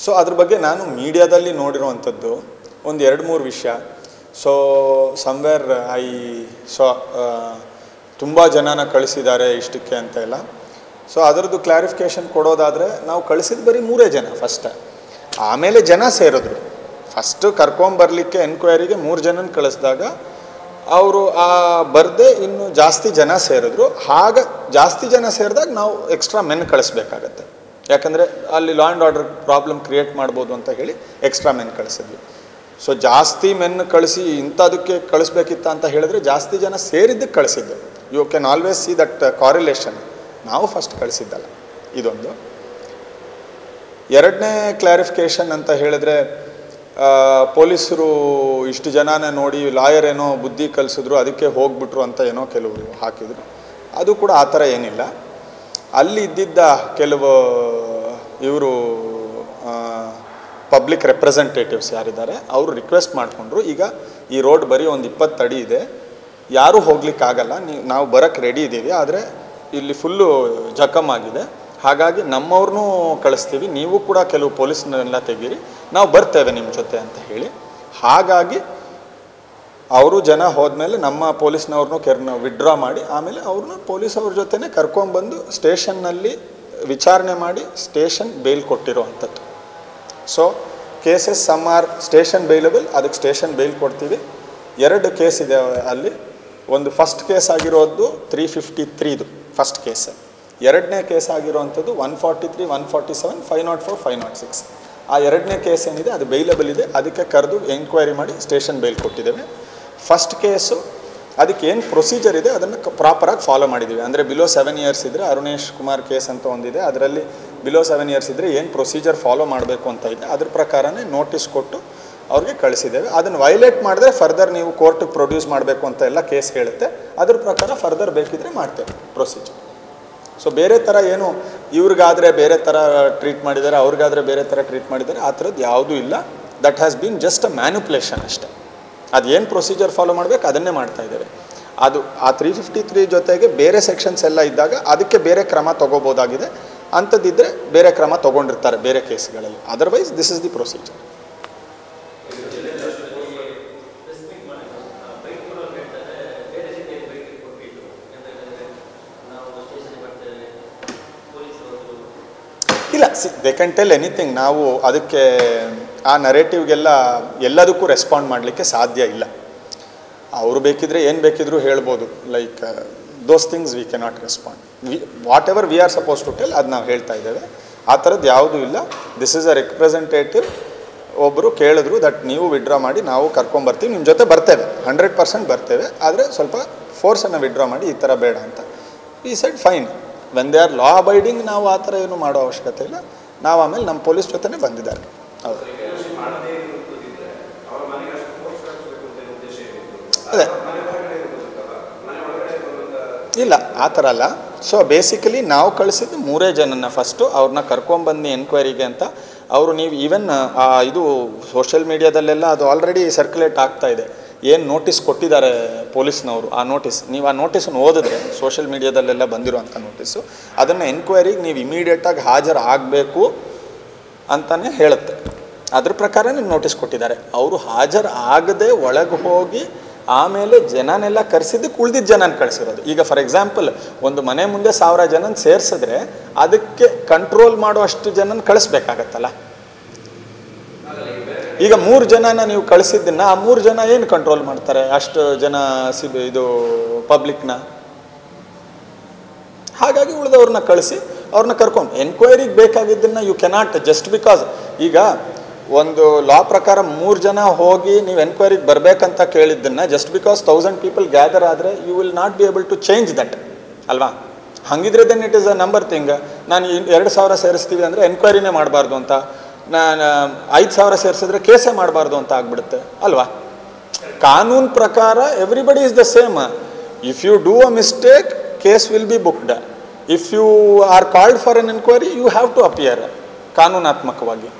So ಅದ್ರ ಬಗ್ಗೆ ನಾನು ಮೀಡಿಯಾದಲ್ಲಿ ನೋಡಿರುವಂಥದ್ದು ಒಂದು 2-3 ವಿಷಯ. ಸೊ ಸಮ್ವೇರ್ ತುಂಬ ಜನನ ಕಳಿಸಿದ್ದಾರೆ ಇಷ್ಟಕ್ಕೆ ಅಂತ ಎಲ್ಲ. ಸೊ ಅದರದ್ದು ಕ್ಲಾರಿಫಿಕೇಷನ್ ಕೊಡೋದಾದರೆ ನಾವು ಕಳಿಸಿದ ಬರೀ 3 ಜನ ಫಸ್ಟ್. ಆಮೇಲೆ ಜನ ಸೇರಿದ್ರು. ಫಸ್ಟು ಕರ್ಕೊಂಬರ್ಲಿಕ್ಕೆ ಎನ್ಕ್ವೈರಿಗೆ 3 ಜನನ ಕಳಿಸಿದಾಗ ಅವರು ಬರದೆ ಇನ್ನೂ ಜಾಸ್ತಿ ಜನ ಸೇರಿದ್ರು. ಜಾಸ್ತಿ ಜನ ಸೇರಿದಾಗ ನಾವು ಎಕ್ಸ್ಟ್ರಾ ಮೆನ್ ಕಳಿಸ್ಬೇಕಾಗತ್ತೆ. ಯಾಕಂದರೆ ಅಲ್ಲಿ law and order problem create ಮಾಡ್ಬೋದು ಅಂತ ಹೇಳಿ ಎಕ್ಸ್ಟ್ರಾ ಮೆನ್ ಕಳಿಸಿದ್ವಿ. ಸೊ ಜಾಸ್ತಿ ಮೆನ್ ಕಳಿಸಿ ಇಂಥದಕ್ಕೆ ಕಳಿಸ್ಬೇಕಿತ್ತ ಅಂತ ಹೇಳಿದ್ರೆ ಜಾಸ್ತಿ ಜನ ಸೇರಿದ್ದಕ್ಕೆ ಕಳಿಸಿದ್ದು. You can always see that correlation. ನಾವು ಫಸ್ಟ್ ಕಳಿಸಿದ್ದಲ್ಲ. ಇದೊಂದು. ಎರಡನೇ ಕ್ಲಾರಿಫಿಕೇಷನ್ ಅಂತ ಹೇಳಿದ್ರೆ, ಪೊಲೀಸರು ಇಷ್ಟು ಜನನ ನೋಡಿ ಲಾಯರ್ ಏನೋ ಬುದ್ಧಿ ಕಲಿಸಿದ್ರು ಅದಕ್ಕೆ ಹೋಗ್ಬಿಟ್ರು ಅಂತ ಏನೋ ಕೆಲವರು ಹಾಕಿದರು. ಅದು ಕೂಡ ಆ ಥರ ಏನಿಲ್ಲ. ಅಲ್ಲಿ ಇದ್ದಿದ್ದ ಕೆಲವು ಇವರು ಪಬ್ಲಿಕ್ ರೆಪ್ರೆಸೆಂಟೇಟಿವ್ಸ್ ಯಾರಿದ್ದಾರೆ ಅವರು ರಿಕ್ವೆಸ್ಟ್ ಮಾಡಿಕೊಂಡ್ರು, ಈಗ ಈ ರೋಡ್ ಬರೀ ಒಂದು 20 ಅಡಿ ಇದೆ, ಯಾರೂ ಹೋಗ್ಲಿಕ್ಕಾಗಲ್ಲ, ನಾವು ಬರೋಕ್ಕೆ ರೆಡಿ ಇದ್ದೀವಿ, ಆದರೆ ಇಲ್ಲಿ ಫುಲ್ಲು ಜಖಮ್ ಆಗಿದೆ, ಹಾಗಾಗಿ ನಮ್ಮವ್ರನ್ನೂ ಕಳಿಸ್ತೀವಿ, ನೀವು ಕೂಡ ಕೆಲವು ಪೊಲೀಸ್ನೆಲ್ಲ ತೆಗೀರಿ, ನಾವು ಬರ್ತೇವೆ ನಿಮ್ಮ ಜೊತೆ ಅಂತ ಹೇಳಿ. ಹಾಗಾಗಿ ಅವರು ಜನ ಹೋದ್ಮೇಲೆ ನಮ್ಮ ಪೊಲೀಸ್ನವ್ರನ್ನೂ ವಿಡ್ರಾ ಮಾಡಿ ಆಮೇಲೆ ಅವ್ರನ್ನ ಪೊಲೀಸವ್ರ ಜೊತೆನೇ ಕರ್ಕೊಂಡ್ಬಂದು ಸ್ಟೇಷನ್ನಲ್ಲಿ ವಿಚಾರಣೆ ಮಾಡಿ ಸ್ಟೇಷನ್ ಬೇಲ್ ಕೊಟ್ಟಿರೋ ಅಂಥದ್ದು. So cases some are station bailable, ಅದಕ್ಕೆ ಸ್ಟೇಷನ್ ಬೇಲ್ ಕೊಡ್ತೀವಿ. 2 ಕೇಸ್ ಇದೆ ಅಲ್ಲಿ. ಒಂದು ಫಸ್ಟ್ ಕೇಸ್ ಆಗಿರೋದು 353 ಫಸ್ಟ್ ಕೇಸ್. ಎರಡನೇ ಕೇಸ್ ಆಗಿರೋವಂಥದ್ದು 143, 147, 504, 506. ಆ ಎರಡನೇ ಕೇಸ್ ಏನಿದೆ ಅದು ಬೇಲಬಲ್ ಇದೆ, ಅದಕ್ಕೆ ಕರೆದು ಎಂಕ್ವೈರಿ ಮಾಡಿ ಸ್ಟೇಷನ್ ಬೇಲ್ ಕೊಟ್ಟಿದ್ದೇವೆ. ಫಸ್ಟ್ ಕೇಸು ಅದಕ್ಕೆ ಏನು ಪ್ರೊಸೀಜರ್ ಇದೆ ಅದನ್ನು ಪ್ರಾಪರಾಗಿ ಫಾಲೋ ಮಾಡಿದ್ದೀವಿ. ಅಂದರೆ ಬಿಲೋ 7 ಇಯರ್ಸ್ ಇದ್ದರೆ ಅರುಣೇಶ್ ಕುಮಾರ್ ಕೇಸ್ ಅಂತ ಒಂದಿದೆ, ಅದರಲ್ಲಿ ಬಿಲೋ 7 ಇಯರ್ಸ್ ಇದ್ದರೆ ಏನು ಪ್ರೊಸೀಜರ್ ಫಾಲೋ ಮಾಡಬೇಕು ಅಂತ ಇದೆ ಅದ್ರ ಪ್ರಕಾರನೇ ನೋಟಿಸ್ ಕೊಟ್ಟು ಅವ್ರಿಗೆ ಕಳಿಸಿದ್ದೇವೆ. ಅದನ್ನು ವೈಲೇಟ್ ಮಾಡಿದ್ರೆ ಫರ್ದರ್ ನೀವು ಕೋರ್ಟಿಗೆ ಪ್ರೊಡ್ಯೂಸ್ ಮಾಡಬೇಕು ಅಂತ ಎಲ್ಲ ಕೇಸ್ ಹೇಳುತ್ತೆ. ಅದ್ರ ಪ್ರಕಾರ ಫರ್ದರ್ ಬೇಕಿದ್ರೆ ಮಾಡ್ತೇವೆ ಪ್ರೊಸೀಜರ್. ಸೊ ಬೇರೆ ಥರ ಏನು ಇವ್ರಿಗಾದರೆ ಬೇರೆ ಥರ ಟ್ರೀಟ್ ಮಾಡಿದ್ದಾರೆ, ಅವ್ರಿಗಾದರೆ ಬೇರೆ ಥರ ಟ್ರೀಟ್ ಮಾಡಿದ್ದಾರೆ, ಆ ಥರದ್ದು ಯಾವುದೂ ಇಲ್ಲ. That has been just a manipulation ಅಷ್ಟೇ. ಅದೇನು ಪ್ರೊಸೀಜರ್ ಫಾಲೋ ಮಾಡಬೇಕು ಅದನ್ನೇ ಮಾಡ್ತಾ ಇದ್ದೇವೆ. ಅದು ಆ 353 ಜೊತೆಗೆ ಬೇರೆ ಸೆಕ್ಷನ್ಸ್ ಎಲ್ಲ ಇದ್ದಾಗ ಅದಕ್ಕೆ ಬೇರೆ ಕ್ರಮ ತೊಗೋಬೋದಾಗಿದೆ. ಅಂಥದ್ದಿದ್ದರೆ ಬೇರೆ ಕ್ರಮ ತೊಗೊಂಡಿರ್ತಾರೆ ಬೇರೆ ಕೇಸ್ಗಳಲ್ಲಿ. Otherwise this is the procedure. ಇಲ್ಲ, ದೇ ಕ್ಯಾನ್ ಟೆಲ್ ಎನಿಥಿಂಗ್. ನಾವು ಅದಕ್ಕೆ ಆ ನರೇಟಿವ್ಗೆಲ್ಲ ಎಲ್ಲದಕ್ಕೂ ರೆಸ್ಪಾಂಡ್ ಮಾಡಲಿಕ್ಕೆ ಸಾಧ್ಯ ಇಲ್ಲ. ಅವರು ಬೇಕಿದ್ರೆ ಏನು ಬೇಕಿದ್ರೂ ಹೇಳ್ಬೋದು. Like those things we cannot respond. Whatever we are suppose to tell ಅದು ನಾವು ಹೇಳ್ತಾ ಇದ್ದೇವೆ. ಆ ಥರದ್ದು ಯಾವುದೂ ಇಲ್ಲ. This is a representative. ಒಬ್ಬರು ಕೇಳಿದ್ರು ದಟ್ ನೀವು ವಿಡ್ರಾ ಮಾಡಿ ನಾವು ಕರ್ಕೊಂಬರ್ತೀವಿ, ನಿಮ್ಮ ಜೊತೆ ಬರ್ತೇವೆ, 100% ಬರ್ತೇವೆ, ಆದರೆ ಸ್ವಲ್ಪ ಫೋರ್ಸನ್ನು ವಿಡ್ರಾ ಮಾಡಿ ಈ ಥರ ಬೇಡ ಅಂತ. We said fine. When they are law abiding ನಾವು ಆ ಥರ ಏನು ಮಾಡೋ ಅವಶ್ಯಕತೆ ಇಲ್ಲ. ನಾವು ಆಮೇಲೆ ನಮ್ಮ ಪೊಲೀಸ್ ಜೊತೆನೇ ಬಂದಿದ್ದಾರೆ. ಹೌದು, ಅದೇ ಇಲ್ಲ, ಆ ಥರ ಅಲ್ಲ. ಸೊ ಬೇಸಿಕಲಿ ನಾವು ಕಳಿಸಿದ್ದು 3 ಜನನ ಫಸ್ಟು ಅವ್ರನ್ನ ಕರ್ಕೊಂಬಂದು ಎನ್ಕ್ವೈರಿಗೆ ಅಂತ. ಅವರು ನೀವು ಈವನ್ ಇದು ಸೋಷಿಯಲ್ ಮೀಡಿಯಾದಲ್ಲೆಲ್ಲ ಅದು ಆಲ್ರೆಡಿ ಸರ್ಕ್ಯುಲೇಟ್ ಆಗ್ತಾ ಇದೆ. ಏನು ನೋಟಿಸ್ ಕೊಟ್ಟಿದ್ದಾರೆ ಪೊಲೀಸ್ನವರು, ಆ ನೋಟಿಸನ್ನು ಓದಿದ್ರೆ ಸೋಷಿಯಲ್ ಮೀಡಿಯಾದಲ್ಲೆಲ್ಲ ಬಂದಿರುವಂಥ ನೋಟಿಸು, ಅದನ್ನು ಎನ್ಕ್ವೈರಿಗೆ ನೀವು ಇಮಿಡಿಯೇಟಾಗಿ ಹಾಜರಾಗಬೇಕು ಅಂತಲೇ ಹೇಳುತ್ತೆ. ಅದ್ರ ಪ್ರಕಾರನೇ ನೋಟಿಸ್ ಕೊಟ್ಟಿದ್ದಾರೆ. ಅವರು ಹಾಜರಾಗದೆ ಒಳಗೆ ಹೋಗಿ ಆಮೇಲೆ ಜನನೆಲ್ಲ ಕರೆಸಿದ್ದಕ್ಕೆ ಉಳಿದಿದ್ದ ಜನನ ಕಳಿಸಿರೋದು. ಈಗ ಫಾರ್ ಎಕ್ಸಾಂಪಲ್ ಒಂದು ಮನೆ ಮುಂದೆ 1000 ಜನನ ಸೇರಿಸಿದ್ರೆ ಅದಕ್ಕೆ ಕಂಟ್ರೋಲ್ ಮಾಡೋ ಅಷ್ಟು ಜನನ ಕಳಿಸ್ಬೇಕಾಗತ್ತಲ್ಲ. ಈಗ 3 ಜನನ ನೀವು ಕಳಿಸಿದ್ದನ್ನು ಆ 3 ಜನ ಏನು ಕಂಟ್ರೋಲ್ ಮಾಡ್ತಾರೆ ಅಷ್ಟು ಜನ ಇದು ಪಬ್ಲಿಕ್ನ? ಹಾಗಾಗಿ ಉಳಿದವ್ರನ್ನ ಕಳಿಸಿ ಅವ್ರನ್ನ ಕರ್ಕೊಂಡು ಎನ್ಕ್ವೈರಿಗೆ ಬೇಕಾಗಿದ್ದನ್ನು ಯು ಕೆನಾಟ್ ಜಸ್ಟ್ ಬಿಕಾಸ್ ಈಗ ಒಂದು ಲಾ ಪ್ರಕಾರ 3 ಜನ ಹೋಗಿ ನೀವು ಎನ್ಕ್ವೈರಿಗೆ ಬರಬೇಕಂತ ಕೇಳಿದ್ದನ್ನು ಜಸ್ಟ್ ಬಿಕಾಸ್ 1000 ಪೀಪಲ್ ಗ್ಯಾದರ್ ಆದರೆ you will not be able to change that ಅಲ್ವಾ? ಹಾಗಿದ್ರೆ then it is a number thing. ನಾನು 2000 ಸೇರಿಸ್ತೀವಿ ಅಂದರೆ ಎನ್ಕ್ವೈರಿನೇ ಮಾಡಬಾರ್ದು ಅಂತ, ನಾನು 5000 ಸೇರಿಸಿದ್ರೆ ಕೇಸೇ ಮಾಡಬಾರ್ದು ಅಂತ ಆಗ್ಬಿಡುತ್ತೆ ಅಲ್ವಾ? ಕಾನೂನು ಪ್ರಕಾರ everybody is the same. If you do a mistake case will be booked. If you are called for an enquiry you have to appear ಕಾನೂನಾತ್ಮಕವಾಗಿ.